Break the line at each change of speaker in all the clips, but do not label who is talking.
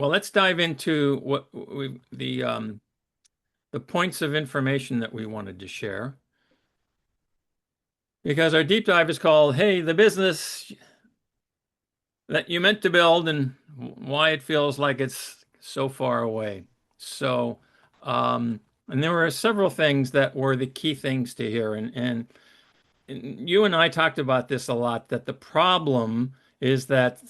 Well, let's dive into the points of information that we wanted to share. Because our deep dive is called, Hey, the business that you meant to build and why it feels like it's so far away. So, and there were several things that were the key things to hear. And you and I talked about this a lot, that the problem is that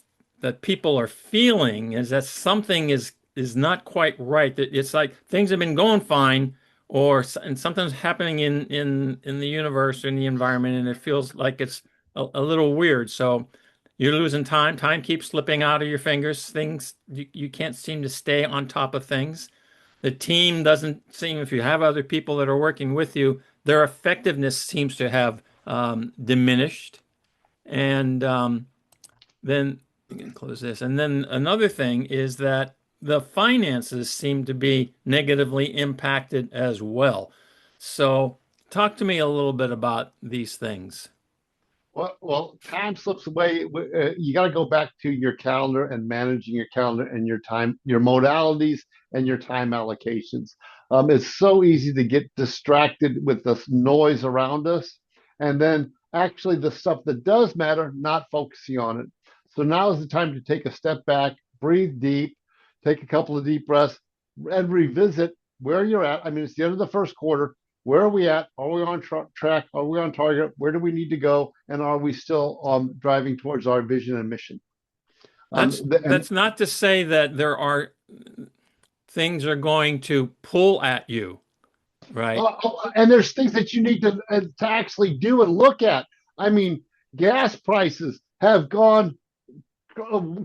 people are feeling is that something is not quite right. That it's like things have been going fine, and something's happening in the universe, in the environment, and it feels like it's a little weird. So you're losing time. Time keeps slipping out of your fingers. Things you can't seem to stay on top of things. The team doesn't seem, if you have other people that are working with you, their effectiveness seems to have diminished. And then you can close this. And then another thing is that the finances seem to be negatively impacted as well. So talk to me a little bit about these things.
Well, time slips away. You got to go back to your calendar and managing your calendar and your time, your modalities and your time allocations. It's so easy to get distracted with the noise around us, and then actually the stuff that does matter, not focusing on it. So now is the time to take a step back, breathe deep, take a couple of deep breaths, and revisit where you're at. I mean, it's the end of the first quarter. Where are we at? Are we on track? Are we on target? Where do we need to go? And are we still driving towards our vision and mission? And
That's not to say that there are things are going to pull at you, right?
and there's things that you need to actually do and look at. I mean, gas prices have gone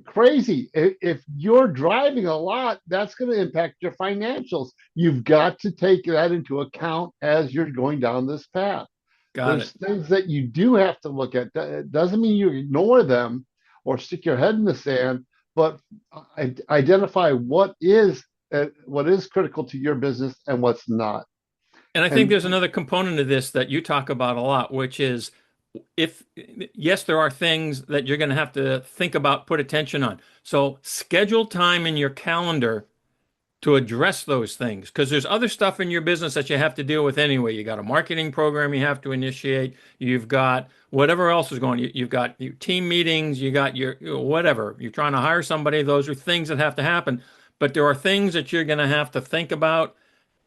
crazy. If you're driving a lot, that's going to impact your financials. You've got to take that into account as you're going down this path.
Got
There's
it.
things that you do have to look at. It doesn't mean you ignore them or stick your head in the sand, but identify what is critical to your business and what's not.
And I think
And
there's another component of this that you talk about a lot, which is if, yes, there are things that you're going to have to think about, put attention on. So schedule time in your calendar to address those things because there's other stuff in your business that you have to deal with anyway. You got a marketing program you have to initiate. You've got whatever else is going. You've got your team meetings. You got your whatever. You're trying to hire somebody. Those are things that have to happen. But there are things that you're going to have to think about,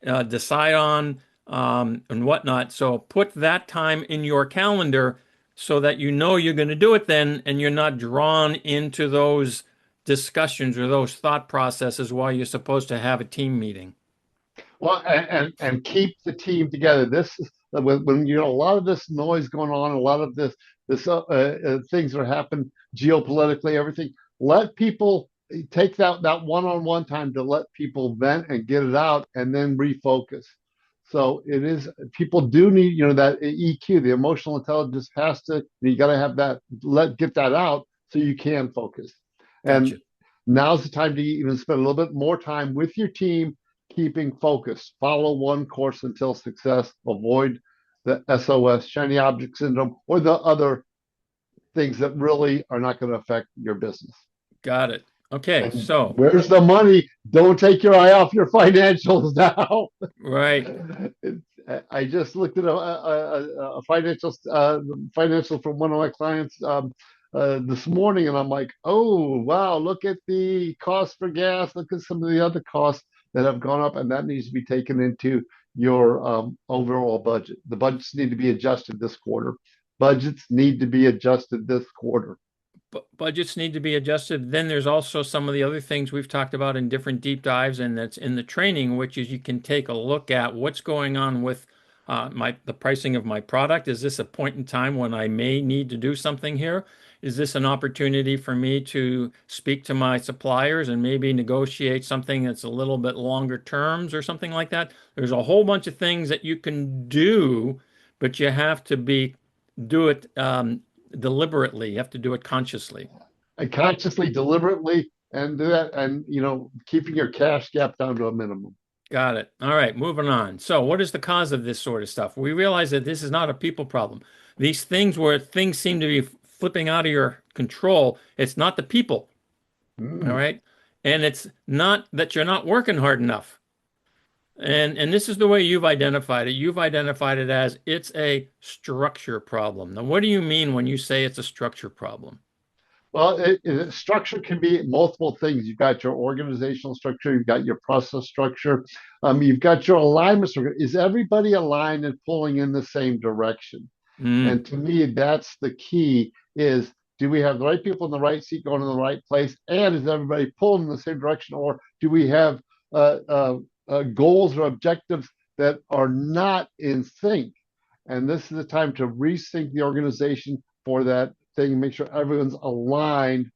decide on, and whatnot. So put that time in your calendar so that you know you're going to do it then, and you're not drawn into those discussions or those thought processes while you're supposed to have a team meeting.
and keep the team together. This is when you know a lot of this noise going on, a lot of this things that are happening geopolitically, everything. Let people take that one-on-one time to let people vent and get it out, and then refocus. So it is people do need that EQ, the emotional intelligence has to. You got to have that. Get that out so you can focus. And
Gotcha.
now's the time to even spend a little bit more time with your team keeping focus. Follow one course until success. Avoid the SOS, shiny object syndrome, or the other things that really are not going to affect your business.
Got it. Okay,
And
so
where's the money? Don't take your eye off your financials now.
right.
I just looked at a financial from one of my clients this morning, and I'm like, oh wow, look at the cost for gas. Look at some of the other costs that have gone up, and that needs to be taken into your overall budget. The budgets need to be adjusted this quarter. Budgets need to be adjusted this quarter.
Budgets need to be adjusted. Then there's also some of the other things we've talked about in different deep dives, and that's in the training, which is you can take a look at what's going on with the pricing of my product. Is this a point in time when I may need to do something here? Is this an opportunity for me to speak to my suppliers and maybe negotiate something that's a little bit longer terms or something like that? There's a whole bunch of things that you can do, but you have to do it deliberately. You have to do it consciously.
And consciously, deliberately, and do that, and keeping your cash gap down to a minimum.
Got it. All right, moving on. So, what is the cause of this sort of stuff? We realize that this is not a people problem. These things where things seem to be flipping out of your control, it's not the people. All
Mm.
right. And it's not that you're not working hard enough. And this is the way you've identified it. You've identified it as it's a structure problem. Now, what do you mean when you say it's a structure problem?
Well, structure can be multiple things. You've got your organizational structure, you've got your process structure, you've got your alignment structure. Is everybody aligned and pulling in the same direction?
Mm,
And to me, that's the key is do we have the right people in the right seat going in the right place? And is everybody pulling in the same direction? Or do we have goals or objectives that are not in sync? And this is the time to resync the organization for that thing, make sure everyone's aligned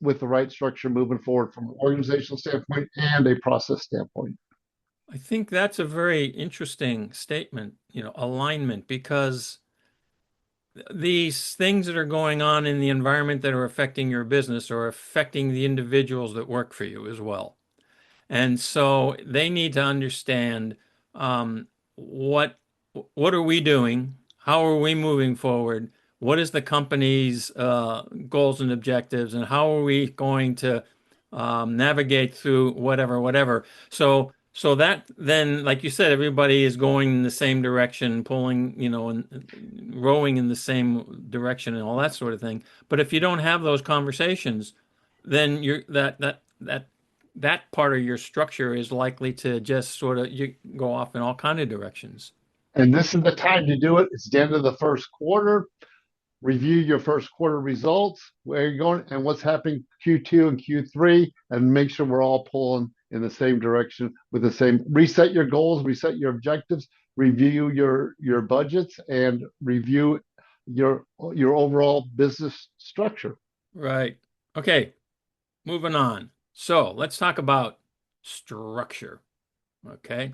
with the right structure moving forward from an organizational standpoint and a process standpoint.
I think that's a very interesting statement, alignment, because these things that are going on in the environment that are affecting your business are affecting the individuals that work for you as well. And so they need to understand um, what what are we doing? How are we moving forward? What is the company's goals and objectives, and how are we going to navigate through whatever. So that then, like you said, everybody is going in the same direction, pulling, and rowing in the same direction, and all that sort of thing. But if you don't have those conversations, then you're that part of your structure is likely to just sort of you go off in all kind of directions.
And this is the time to do it. It's the end of the first quarter. Review your first quarter results, where you're going, and what's happening Q2 and Q3, and make sure we're all pulling in the same direction with the same. Reset your goals, reset your objectives, review your budgets, and review your overall business structure.
Right. Okay, moving on. So let's talk about structure. Okay.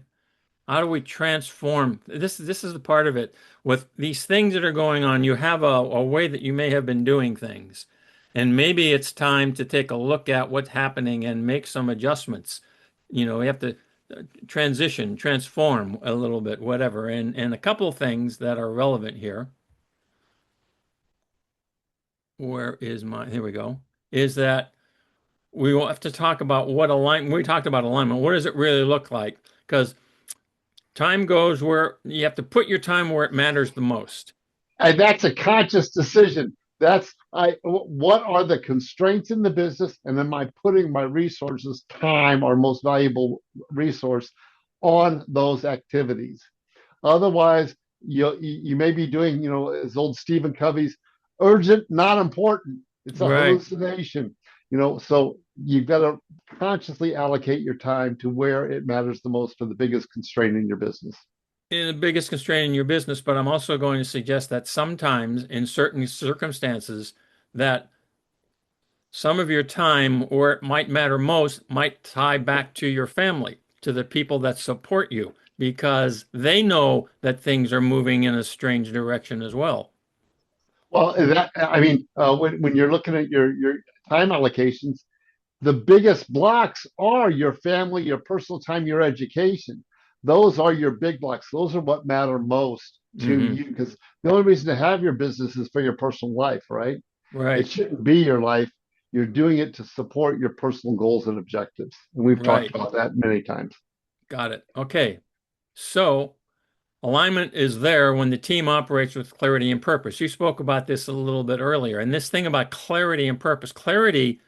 How do we transform this is the part of it with these things that are going on. You have a way that you may have been doing things, and maybe it's time to take a look at what's happening and make some adjustments. We have to transform a little bit, whatever. And a couple of things that are relevant here. Where is my, here we go, is that we will have to talk about what alignment, we talked about alignment. What does it really look like? Because time goes where you have to put your time where it matters the most.
And that's a conscious decision. That's what are the constraints in the business, and then my putting my resources, time, our most valuable resource, on those activities. Otherwise, you may be doing, as old Stephen Covey's, urgent, not important. It's a
Right.
hallucination. So you've got to consciously allocate your time to where it matters the most for the biggest constraint in your business.
In the biggest constraint in your business, but I'm also going to suggest that sometimes in certain circumstances that some of your time where it might matter most might tie back to your family, to the people that support you, because they know that things are moving in a strange direction as well.
Well, I mean, when you're looking at your time allocations, the biggest blocks are your family, your personal time, your education. Those are your big blocks. Those are what matter most to
Hmm.
you because the only reason to have your business is for your personal life, right? It
Right,
shouldn't be your life. You're doing it to support your personal goals and objectives. And we've talked
right.
about that many times.
Got it. Okay. So alignment is there when the team operates with clarity and purpose. You spoke about this a little bit earlier, and this thing about clarity and purpose. Clarity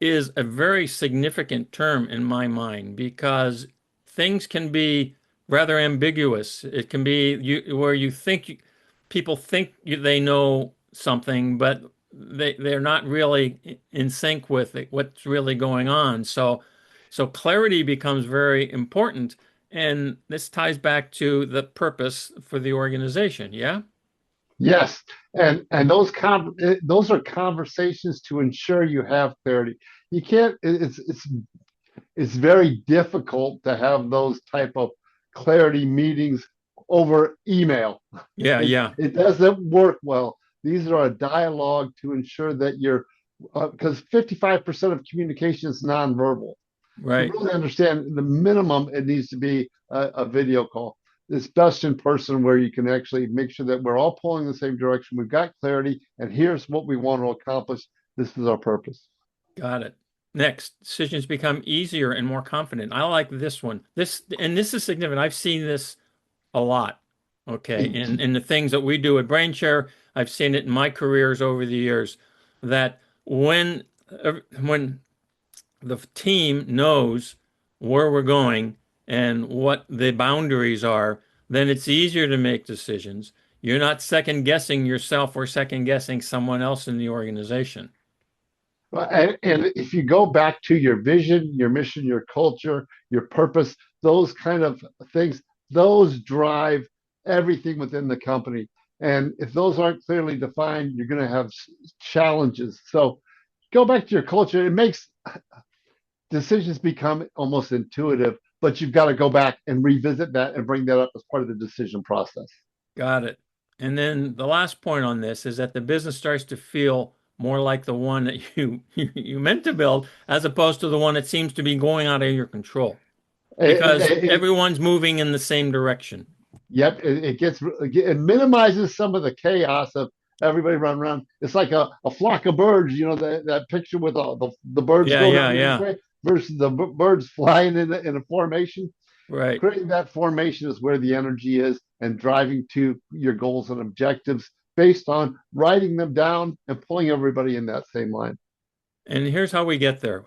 is a very significant term in my mind because things can be rather ambiguous. It can be where you think people think they know something, but they're not really in sync with it, what's really going on. So clarity becomes very important, and this ties back to the purpose for the organization. Yeah.
Yes, and those are conversations to ensure you have clarity. You can't. It's very difficult to have those type of clarity meetings over email.
Yeah.
It
Yeah.
it doesn't work well. These are a dialogue to ensure that you're because 55% of communication is nonverbal. To
Right.
really understand the minimum, it needs to be a video call. It's best in person where you can actually make sure that we're all pulling in the same direction. We've got clarity, and here's what we want to accomplish. This is our purpose.
Got it. Next, decisions become easier and more confident. I like this one. This is significant. I've seen this a lot. Okay. In the things that we do at BrainShare, I've seen it in my careers over the years that when the team knows where we're going and what the boundaries are, then it's easier to make decisions. You're not second guessing yourself or second guessing someone else in the organization.
And if you go back to your vision, your mission, your culture, your purpose, those kind of things, those drive everything within the company. And if those aren't clearly defined, you're going to have challenges. So go back to your culture. It makes decisions become almost intuitive, but you've got to go back and revisit that and bring that up as part of the decision process.
Got it. And then the last point on this is that the business starts to feel more like the one that you meant to build as opposed to the one that seems to be going out of your control because
It,
everyone's moving in the same direction.
Yep, it minimizes some of the chaos of everybody running around. It's like a flock of birds, that picture with all the birds
Yeah,
going
yeah,
out the other
yeah.
way versus the birds flying in a formation.
Right.
Creating that formation is where the energy is and driving to your goals and objectives based on writing them down and pulling everybody in that same line.
And here's how we get there.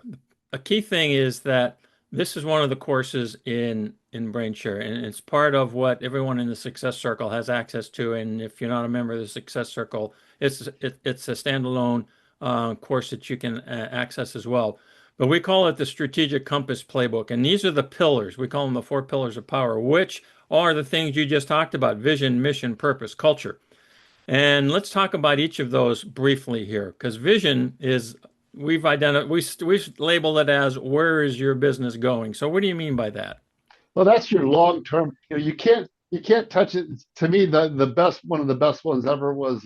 A key thing is that this is one of the courses in BrainShare, and it's part of what everyone in the Success Circle has access to. And if you're not a member of the Success Circle, it's a standalone course that you can access as well. But we call it the Strategic Compass Playbook, and these are the pillars. We call them the four pillars of power, which are the things you just talked about: vision, mission, purpose, culture. And let's talk about each of those briefly here, because vision is we've labeled it as where is your business going? So what do you mean by that?
Well, that's your long term. You can't touch it. To me, the best one of the best ones ever was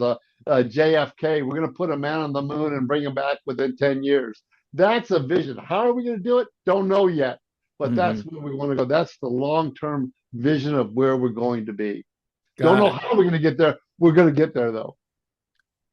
JFK. We're going to put a man on the moon and bring him back within 10 years. That's a vision. How are we going to do it? Don't know yet, but that's
Hmm.
where we want to go. That's the long term vision of where we're going to be. Don't
Got
know
it.
how we're going to get there. We're going to get there though.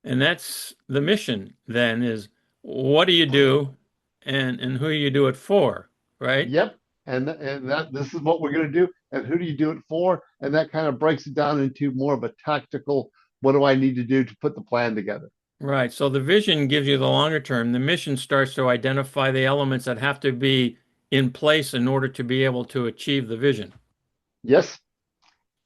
And that's the mission then is what do you do and who do you do it for, right?
Yep. And that this is what we're going to do. And who do you do it for? And that kind of breaks it down into more of a tactical. What do I need to do to put the plan together?
Right. So the vision gives you the longer term. The mission starts to identify the elements that have to be in place in order to be able to achieve the vision.
Yes.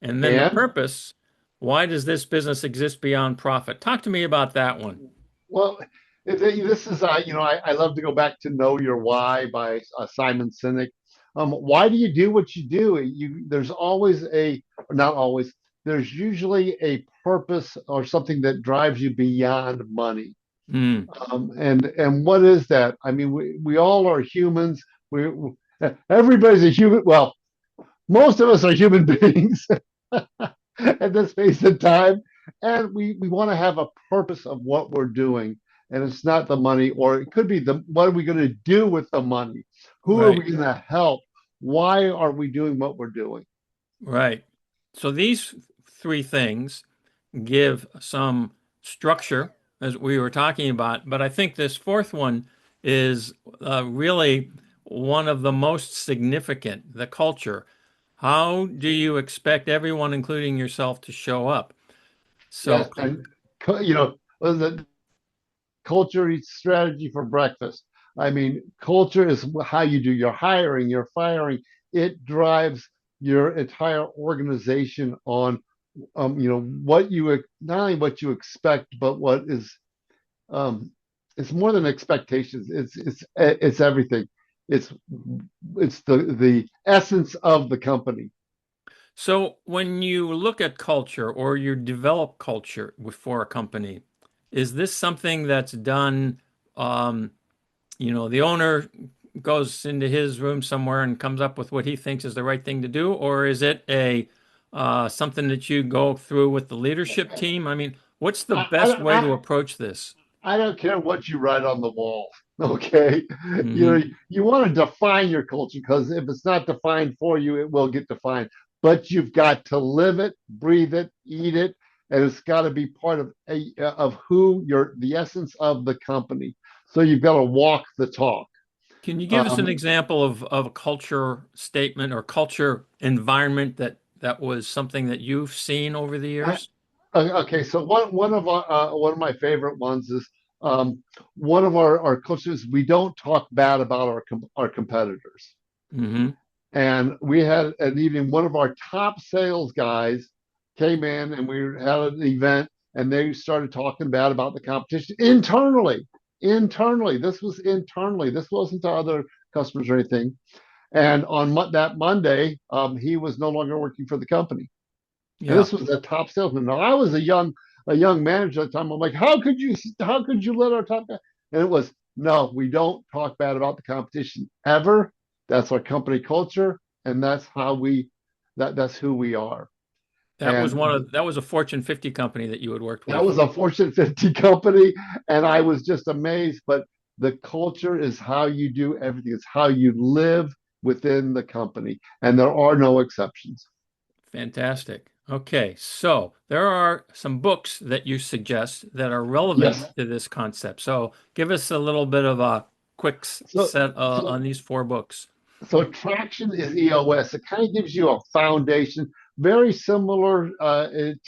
And then the
And
purpose, why does this business exist beyond profit? Talk to me about that one.
well, this is I love to go back to Know Your Why by Simon Sinek. Why do you do what you do? There's always not always. There's usually a purpose or something that drives you beyond money.
Mm,
And what is that? I mean, we all are humans. We everybody's a human. Well, most of us are human beings at this phase of time. And we want to have a purpose of what we're doing. And it's not the money, or it could be what are we going to do with the money? Who are we
right,
going to help? Why are we doing what we're doing?
right. So these three things give some structure, as we were talking about, but I think this fourth one is really one of the most significant, the culture. How do you expect everyone, including yourself, to show up? So,
Yes. And, the culture eats strategy for breakfast. I mean, culture is how you do your hiring, your firing. It drives your entire organization on what you not only what you expect, but what is um, it's more than expectations. It's everything. It's it's the essence of the company.
so when you look at culture or you develop culture for a company, is this something that's done? Um, the owner goes into his room somewhere and comes up with what he thinks is the right thing to do, or is it a something that you go through with the leadership team? I mean, what's the
I,
best
I,
way to
I,
approach this?
I don't care what you write on the wall. Okay. You
Hmm.
know, you want to define your culture because if it's not defined for you, it will get defined. But you've got to live it, breathe it, eat it, and it's got to be part of who you're, the essence of the company. So you've got to walk the talk.
Can you give us an
Um,
example of a culture statement or culture environment that was something that you've seen over the
I,
years?
okay, so one of my favorite ones is um, one of our cultures. We don't talk bad about our competitors.
Hmm.
And we had an evening. One of our top sales guys came in, and we had an event, and they started talking bad about the competition internally. Internally, this was internally. This wasn't to other customers or anything. And on that Monday, he was no longer working for the company. And
Yeah,
this was a top salesman. Now I was a young manager at the time. I'm like, how could you let our top guy? And it was no, we don't talk bad about the competition ever. That's our company culture, and that's who we are. And
that was a Fortune 50 company that you had worked
that
with.
was a Fortune 50 company, and I was just amazed. But the culture is how you do everything. It's how you live within the company, and there are no exceptions.
Fantastic. Okay, so there are some books that you suggest that are relevant
Yes.
to this concept. So give us a little bit of a quick
So
set
so
on these four books.
So traction is EOS. It kind of gives you a foundation, very similar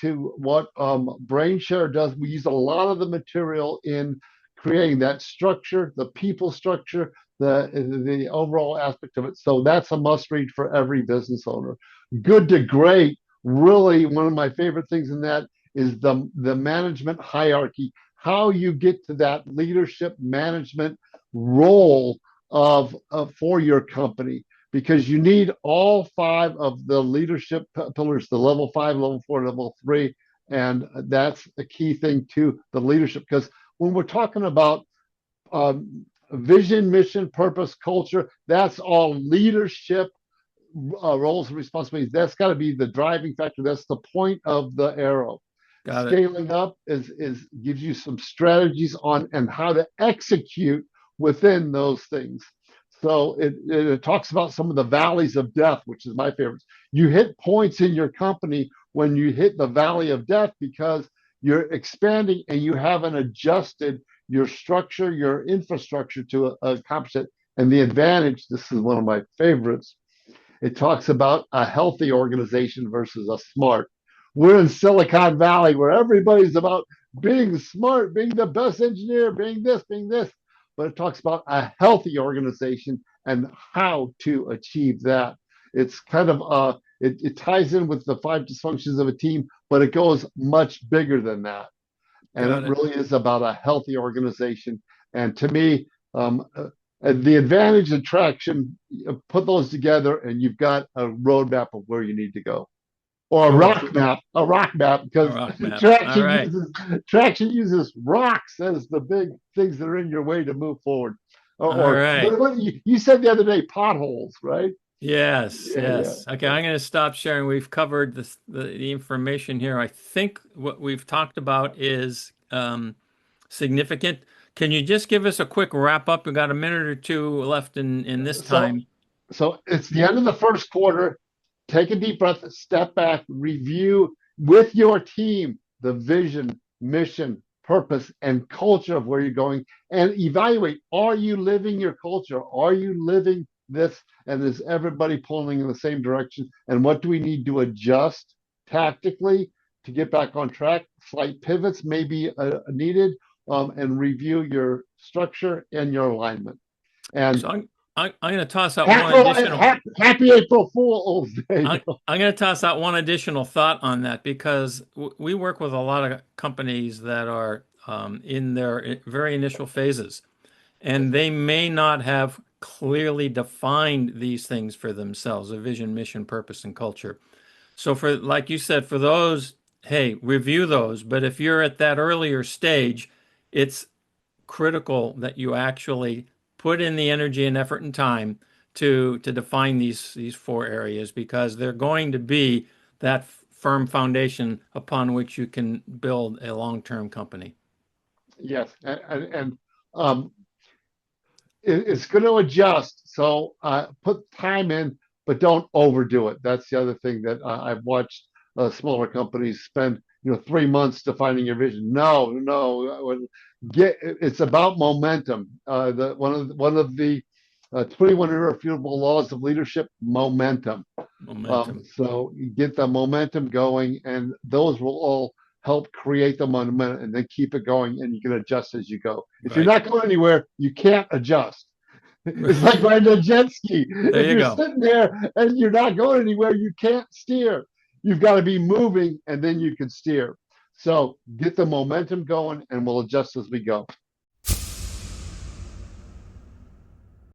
to what BrainShare does. We use a lot of the material in creating that structure, the people structure, the overall aspect of it. So that's a must read for every business owner. Good to Great. Really, one of my favorite things in that is the management hierarchy. How you get to that leadership management role for your company, because you need all five of the leadership pillars, the level 5, level 4, level 3. And that's a key thing to the leadership, because when we're talking about vision, mission, purpose, culture, that's all leadership roles and responsibilities. That's got to be the driving factor. That's the point of the arrow.
Got it.
Scaling up is gives you some strategies on and how to execute within those things. So it talks about some of the valleys of death, which is my favorite. You hit points in your company when you hit the valley of death because you're expanding and you haven't adjusted your structure, your infrastructure to accomplish it. And the advantage, this is one of my favorites, it talks about a healthy organization versus a smart. We're in Silicon Valley where everybody's about being smart, being the best engineer, being this, being this. But it talks about a healthy organization and how to achieve that. It's kind of it ties in with the five dysfunctions of a team, but it goes much bigger than that. And it
Got it.
really is about a healthy organization. And to me, the advantage and traction, put those together, and you've got a roadmap of where you need to go, or
Cool.
a rock map,
A
because
rock map. All
traction
right.
uses traction uses rocks as the big things that are in your way to move forward.
All
Or
right.
what you said the other day, potholes, right?
Yes,
Yeah, yeah.
yes. Okay, I'm going to stop sharing. We've covered the information here. I think what we've talked about is significant. Can you just give us a quick wrap up? We've got a minute or two left in this
So
time.
so it's the end of the first quarter. Take a deep breath, step back, review with your team the vision, mission, purpose, and culture of where you're going, and evaluate, are you living your culture? Are you living this? And is everybody pulling in the same direction? And what do we need to adjust tactically to get back on track? Slight pivots may be needed, and review your structure and your alignment. And
So I'm going to toss out one
happy,
additional.
happy April Fool's Day.
I'm going to toss out one additional thought on that because we work with a lot of companies that are in their very initial phases, and they may not have clearly defined these things for themselves, a vision, mission, purpose, and culture. So for, like you said, for those, hey, review those. But if you're at that earlier stage, it's critical that you actually put in the energy and effort and time to define these four areas because they're going to be that firm foundation upon which you can build a long-term company.
Yes, and it's going to adjust. So put time in, but don't overdo it. That's the other thing that I've watched smaller companies spend 3 months defining your vision. No, no, get it's about momentum. The one of the 21 irrefutable laws of leadership: momentum.
Momentum.
So you get the momentum going, and those will all help create the momentum and then keep it going, and you can adjust as you go. If you're
Right.
not going anywhere, you can't adjust. It's like riding a jet ski.
There
If
you
you're
go.
sitting there and you're not going anywhere, you can't steer. You've got to be moving and then you can steer. So get the momentum going and we'll adjust as we go.